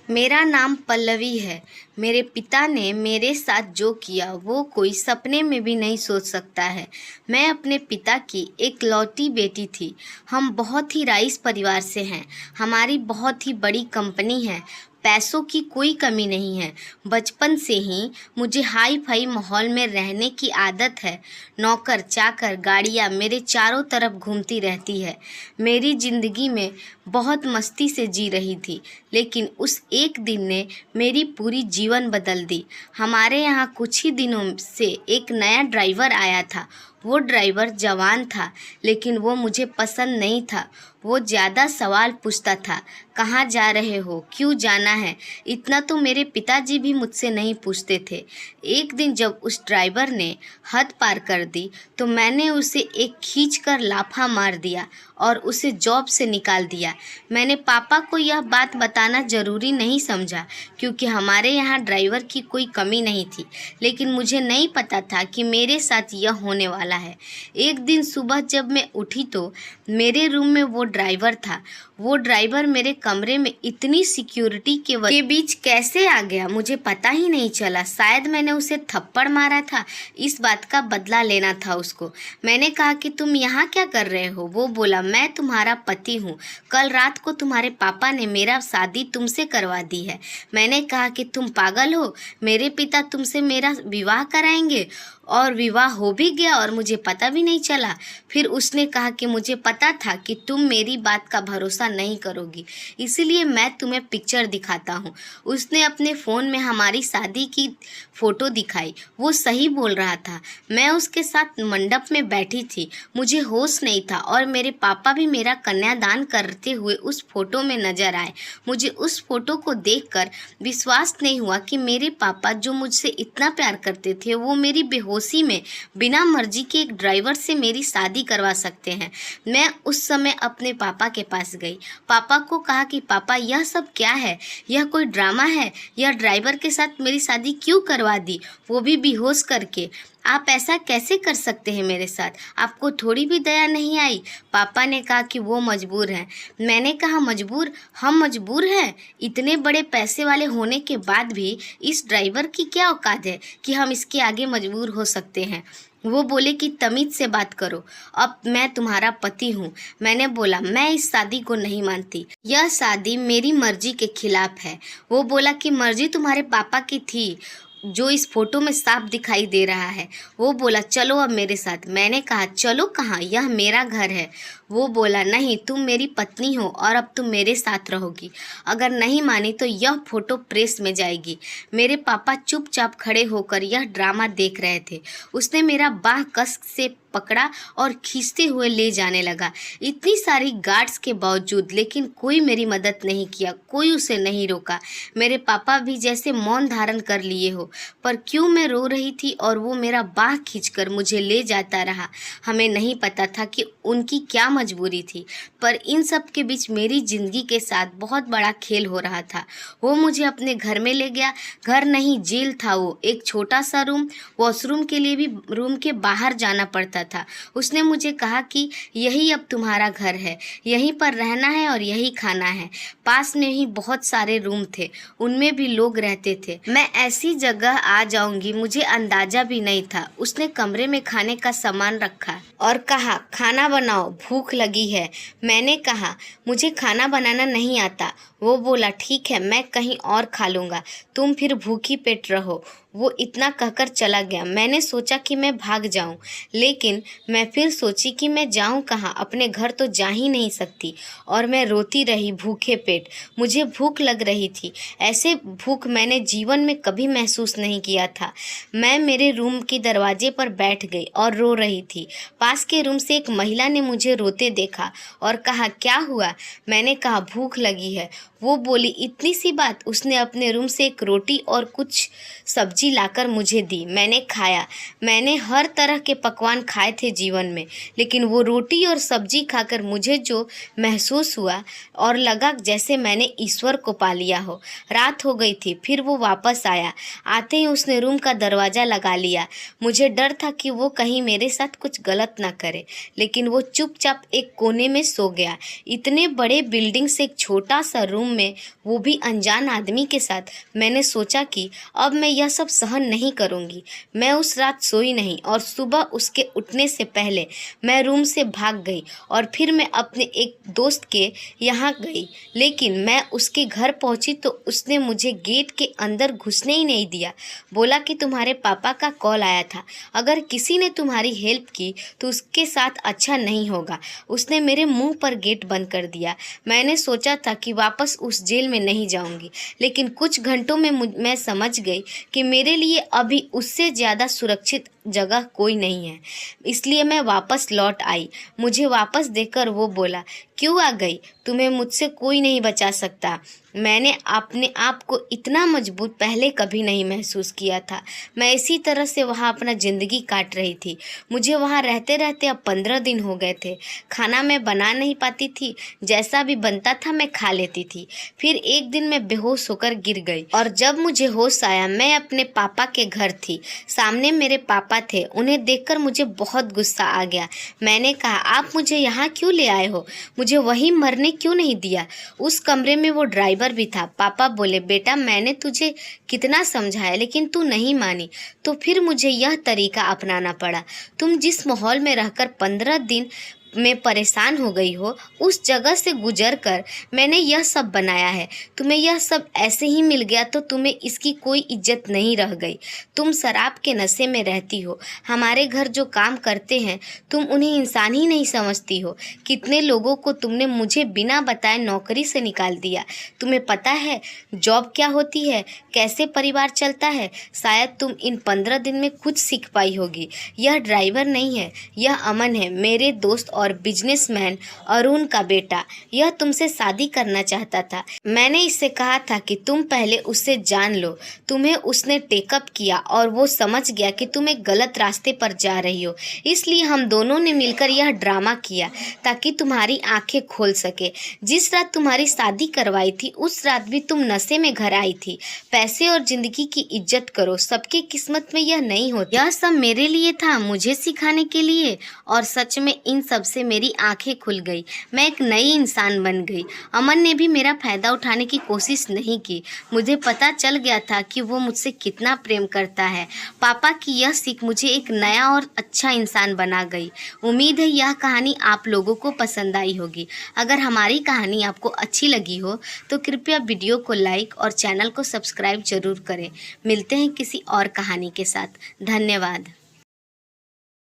मेरा नाम पल्लवी है। मेरे पिता ने मेरे साथ जो किया वो कोई सपने में भी नहीं सोच सकता है। मैं अपने पिता की एकलौती बेटी थी। हम बहुत ही राइस परिवार से हैं। हमारी बहुत ही बड़ी कंपनी है। पैसों की कोई कमी नहीं है। बचपन से ही मुझे हाई फाई माहौल में रहने की आदत है। नौकर चाकर गाड़ियाँ मेरे चारों तरफ घूमती रहती है। मेरी ज़िंदगी में बहुत मस्ती से जी रही थी, लेकिन उस एक दिन ने मेरी पूरी जीवन बदल दी। हमारे यहाँ कुछ ही दिनों से एक नया ड्राइवर आया था। वो ड्राइवर जवान था, लेकिन वो मुझे पसंद नहीं था। वो ज़्यादा सवाल पूछता था, कहाँ जा रहे हो, क्यों जाना है। इतना तो मेरे पिताजी भी मुझसे नहीं पूछते थे। एक दिन जब उस ड्राइवर ने हद पार कर दी तो मैंने उसे एक खींच कर लाफा मार दिया और उसे जॉब से निकाल दिया। मैंने पापा को यह बात बताना ज़रूरी नहीं समझा, क्योंकि हमारे यहाँ ड्राइवर की कोई कमी नहीं थी, लेकिन मुझे नहीं पता था कि मेरे साथ यह होने वाला है। एक दिन सुबह जब मैं उठी तो मेरे रूम में वो ड्राइवर था। वो ड्राइवर मेरे कमरे में इतनी सिक्योरिटी के बीच कैसे आ गया मुझे पता ही नहीं चला। शायद मैंने उसे थप्पड़ मारा था। इस बात का बदला लेना था उसको। मैंने कहा कि तुम यहाँ क्या कर रहे हो। वो बोला, मैं तुम्हारा पति हूँ। कल रात को तुम्हारे पापा ने मेरा शादी तुमसे करवा दी है। मैंने कहा कि तुम पागल हो, मेरे पिता तुमसे मेरा विवाह कराएंगे। और विवाह हो भी गया और मुझे पता भी नहीं चला। फिर उसने कहा कि मुझे पता था कि तुम मेरी बात का भरोसा नहीं करोगी, इसीलिए मैं तुम्हें पिक्चर दिखाता हूँ। उसने अपने फ़ोन में हमारी शादी की फ़ोटो दिखाई। वो सही बोल रहा था। मैं उसके साथ मंडप में बैठी थी। मुझे होश नहीं था और मेरे पापा भी मेरा कन्यादान करते हुए उस फोटो में नजर आए। मुझे उस फोटो को देखकर विश्वास नहीं हुआ कि मेरे पापा जो मुझसे इतना प्यार करते थे वो मेरी बेहोशी में बिना मर्जी के एक ड्राइवर से मेरी शादी करवा सकते हैं। मैं उस समय अपने पापा के पास गई। पापा को कहा कि पापा, यह सब क्या है? यह कोई ड्रामा है? यह ड्राइवर के साथ मेरी शादी क्यों करवा दी, वो भी बेहोश करके? आप ऐसा कैसे कर सकते हैं मेरे साथ? आपको थोड़ी भी दया नहीं आई? पापा ने कहा कि वो मजबूर हैं। मैंने कहा, मजबूर? हम मजबूर हैं? इतने बड़े पैसे वाले होने के बाद भी इस ड्राइवर की क्या औकात है कि हम इसके आगे मजबूर हो सकते हैं? वो बोले कि तमीज से बात करो, अब मैं तुम्हारा पति हूँ। मैंने बोला, मैं इस शादी को नहीं मानती। यह शादी मेरी मर्जी के खिलाफ है। वो बोला कि मर्जी तुम्हारे पापा की थी, जो इस फोटो में साफ दिखाई दे रहा है। वो बोला, चलो अब मेरे साथ। मैंने कहा, चलो कहाँ? यह मेरा घर है। वो बोला, नहीं, तुम मेरी पत्नी हो और अब तुम मेरे साथ रहोगी। अगर नहीं मानी तो यह फोटो प्रेस में जाएगी। मेरे पापा चुपचाप खड़े होकर यह ड्रामा देख रहे थे। उसने मेरा बाह कस से पकड़ा और खींचते हुए ले जाने लगा। इतनी सारी गार्ड्स के बावजूद लेकिन कोई मेरी मदद नहीं किया, कोई उसे नहीं रोका। मेरे पापा भी जैसे मौन धारण कर लिए हो। पर क्यों मैं रो रही थी और वो मेरा बाह खींचकर मुझे ले जाता रहा। हमें नहीं पता था कि उनकी क्या मजबूरी थी, पर इन सब के बीच मेरी ज़िंदगी के साथ बहुत बड़ा खेल हो रहा था। वो मुझे अपने घर में ले गया। घर नहीं, जेल था वो। एक छोटा सा रूम, वॉशरूम के लिए भी रूम के बाहर जाना पड़ता था। उसने मुझे कहा कि यही अब तुम्हारा घर है, यहीं पर रहना है और यही खाना है। पास में ही बहुत सारे रूम थे, उनमें भी लोग रहते थे। मैं ऐसी जगह आ जाऊंगी मुझे अंदाजा भी नहीं था। उसने कमरे में खाने का सामान रखा और कहा, खाना बनाओ, भूख लगी है। मैंने कहा, मुझे खाना बनाना नहीं आता। वो बोला, ठीक है, मैं कहीं और खा लूँगा, तुम फिर भूखी पेट रहो। वो इतना कहकर चला गया। मैंने सोचा कि मैं भाग जाऊं, लेकिन मैं फिर सोची कि मैं जाऊं कहाँ, अपने घर तो जा ही नहीं सकती। और मैं रोती रही भूखे पेट। मुझे भूख लग रही थी। ऐसे भूख मैंने जीवन में कभी महसूस नहीं किया था। मैं मेरे रूम के दरवाजे पर बैठ गई और रो रही थी। पास के रूम से एक महिला ने मुझे रोते देखा और कहा, क्या हुआ? मैंने कहा, भूख लगी है। वो बोली, इतनी सी बात? उसने अपने रूम से एक रोटी और कुछ सब्जी लाकर मुझे दी। मैंने खाया। मैंने हर तरह के पकवान खाए थे जीवन में, लेकिन वो रोटी और सब्जी खाकर मुझे जो महसूस हुआ और लगा जैसे मैंने ईश्वर को पा लिया हो। रात हो गई थी। फिर वो वापस आया। आते ही उसने रूम का दरवाज़ा लगा लिया। मुझे डर था कि वो कहीं मेरे साथ कुछ गलत ना करे, लेकिन वो चुपचाप एक कोने में सो गया। इतने बड़े बिल्डिंग से एक छोटा सा रूम रूम में, वो भी अनजान आदमी के साथ। मैंने सोचा कि अब मैं यह सब सहन नहीं करूँगी। मैं उस रात सोई नहीं और सुबह उसके उठने से पहले मैं रूम से भाग गई और फिर मैं अपने एक दोस्त के यहाँ गई। लेकिन मैं उसके घर पहुँची तो उसने मुझे गेट के अंदर घुसने ही नहीं दिया। बोला कि तुम्हारे पापा का कॉल आया था, अगर किसी ने तुम्हारी हेल्प की तो उसके साथ अच्छा नहीं होगा। उसने मेरे मुंह पर गेट बंद कर दिया। मैंने सोचा था कि वापस उस जेल में नहीं जाऊंगी, लेकिन कुछ घंटों में मैं समझ गई कि मेरे लिए अभी उससे ज़्यादा सुरक्षित जगह कोई नहीं है। इसलिए मैं वापस लौट आई। मुझे वापस देखकर वो बोला, क्यों आ गई? तुम्हें मुझसे कोई नहीं बचा सकता। मैंने अपने आप को इतना मजबूत पहले कभी नहीं महसूस किया था। मैं इसी तरह से वहाँ अपना ज़िंदगी काट रही थी। मुझे वहाँ रहते रहते अब 15 दिन हो गए थे। खाना मैं बना नहीं पाती थी, जैसा भी बनता था मैं खा लेती थी। फिर एक दिन मैं बेहोश होकर गिर गई और जब मुझे होश आया मैं अपने पापा के घर थी। सामने मेरे पापा थे। उन्हें देखकर मुझे बहुत गुस्सा आ गया। मैंने कहा, आप मुझे यहाँ क्यों ले आए हो? मुझे वहीं मरने क्यों नहीं दिया? उस कमरे में वो ड्राइवर भी था। पापा बोले, बेटा मैंने तुझे कितना समझाया लेकिन तू नहीं मानी, तो फिर मुझे यह तरीका अपनाना पड़ा। तुम जिस माहौल में रहकर 15 दिन में परेशान हो गई हो, उस जगह से गुजर कर मैंने यह सब बनाया है। तुम्हें यह सब ऐसे ही मिल गया तो तुम्हें इसकी कोई इज्जत नहीं रह गई। तुम शराब के नशे में रहती हो। हमारे घर जो काम करते हैं तुम उन्हें इंसान ही नहीं समझती हो। कितने लोगों को तुमने मुझे बिना बताए नौकरी से निकाल दिया। तुम्हें पता है जॉब क्या होती है, कैसे परिवार चलता है? शायद तुम इन 15 दिन में कुछ सीख पाई होगी। यह ड्राइवर नहीं है, यह अमन है, मेरे दोस्त और बिजनेसमैन अरुण का बेटा। यह तुमसे शादी करना चाहता था। मैंने इससे कहा था कि तुम पहले उससे जान लो। तुम्हें उसने टेकअप किया और वो समझ गया कि तुम एक गलत रास्ते पर जा रही हो। इसलिए हम दोनों ने मिलकर यह ड्रामा किया ताकि तुम्हारी आंखें खोल सके। जिस रात तुम्हारी शादी करवाई थी उस रात भी तुम नशे में घर आई थी। पैसे और जिंदगी की इज्जत करो, सबकी किस्मत में यह नहीं होती। यह सब मेरे लिए था, मुझे सिखाने के लिए, और सच में इन सब से मेरी आंखें खुल गई। मैं एक नई इंसान बन गई। अमन ने भी मेरा फायदा उठाने की कोशिश नहीं की। मुझे पता चल गया था कि वो मुझसे कितना प्रेम करता है। पापा की यह सीख मुझे एक नया और अच्छा इंसान बना गई। उम्मीद है यह कहानी आप लोगों को पसंद आई होगी। अगर हमारी कहानी आपको अच्छी लगी हो तो कृपया वीडियो को लाइक और चैनल को सब्सक्राइब जरूर करें। मिलते हैं किसी और कहानी के साथ। धन्यवाद।